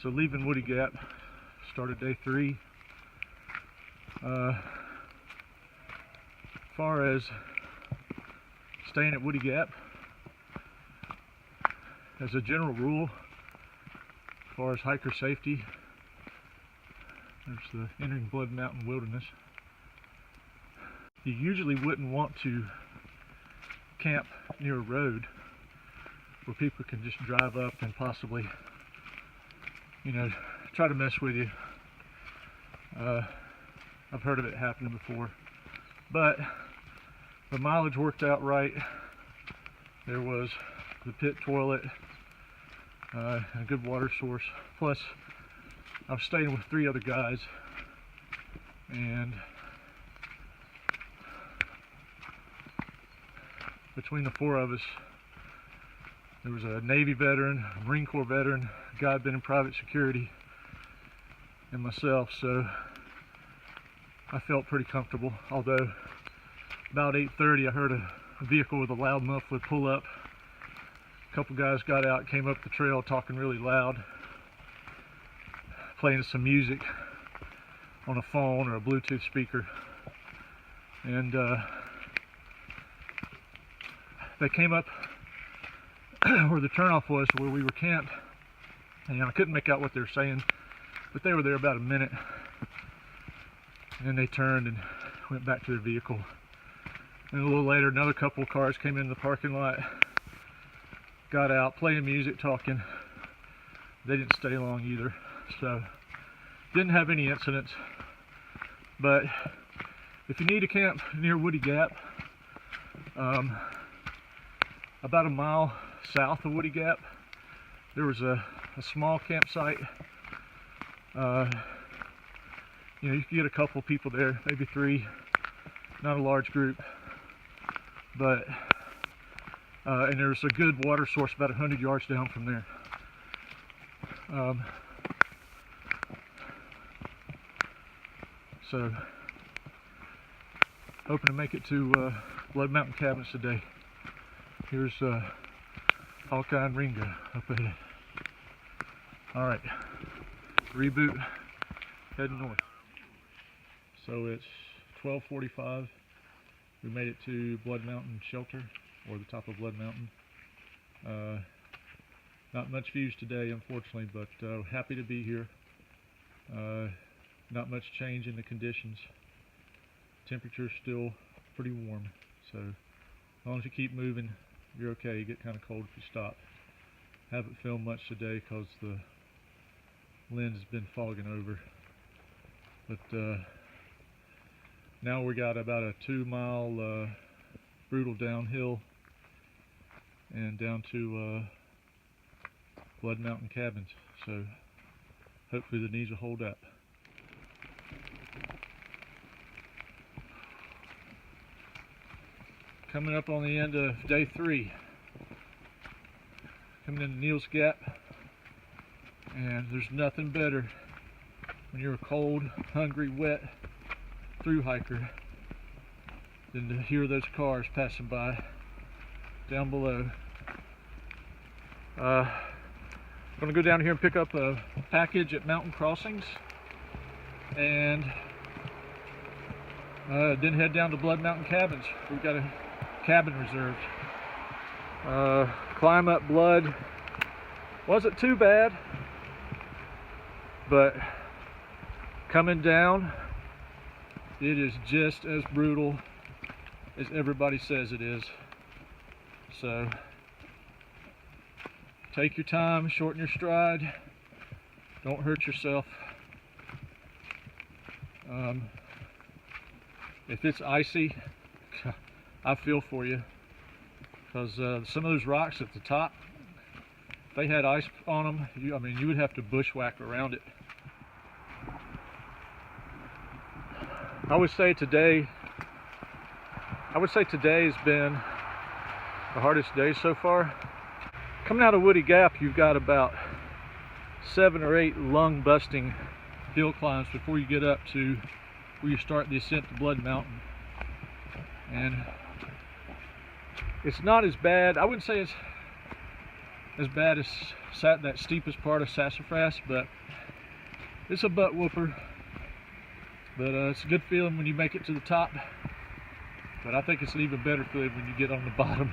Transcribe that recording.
So leaving Woody Gap, started day 3. As far as staying at Woody Gap, as a general rule, as far as hiker safety, there's the entering Blood Mountain Wilderness. You usually wouldn't want to camp near a road where people can just drive up and possibly, try to mess with you. I've heard of it happening before, but the mileage worked out right. There was the pit toilet, and a good water source. Plus, I was staying with 3 other guys, and between the 4 of us, there was a Navy veteran, a Marine Corps veteran, a guy who'd been in private security, and myself, so I felt pretty comfortable. Although about 8:30 I heard a vehicle with a loud muffler pull up. A couple guys got out, came up the trail talking really loud, playing some music on a phone or a Bluetooth speaker, and they came up where the turnoff was, where we were camped, and I couldn't make out what they were saying, but they were there about a minute, and then they turned and went back to their vehicle. And a little later, another couple of cars came in the parking lot, got out, playing music, talking. They didn't stay long either, so didn't have any incidents. But if you need to camp near Woody Gap, about a mile south of Woody Gap, there was a small campsite. You could get a couple people there, maybe 3, not a large group, but and there's a good water source about 100 yards down from there. So hoping to make it to Blood Mountain Cabins today. Here's Hawkeye and Ringo up ahead. Alright, reboot, heading north. So it's 12:45. We made it to Blood Mountain Shelter, or the top of Blood Mountain. Not much views today, unfortunately, but happy to be here. Not much change in the conditions. Temperature's still pretty warm, so as long as you keep moving, you're okay. You get kind of cold if you stop. Haven't filmed much today because the lens has been fogging over, but now we got about a 2-mile brutal downhill and down to Blood Mountain Cabins, so hopefully the knees will hold up. Coming up on the end of day 3, coming into Neels Gap, and there's nothing better when you're a cold, hungry, wet through hiker than to hear those cars passing by down below. I'm going to go down here and pick up a package at Mountain Crossings, and then head down to Blood Mountain Cabins. We've got a cabin reserved. Climb up Blood wasn't too bad, but coming down, it is just as brutal as everybody says it is. So take your time, shorten your stride, don't hurt yourself. If it's icy, I feel for you, because some of those rocks at the top, if they had ice on them, you would have to bushwhack around it. I would say today has been the hardest day so far. Coming out of Woody Gap, you've got about 7 or 8 lung-busting hill climbs before you get up to where you start the ascent to Blood Mountain. And it's not as bad. I wouldn't say it's as bad as that steepest part of Sassafras, but it's a butt whooper. But it's a good feeling when you make it to the top. But I think it's an even better feeling when you get on the bottom.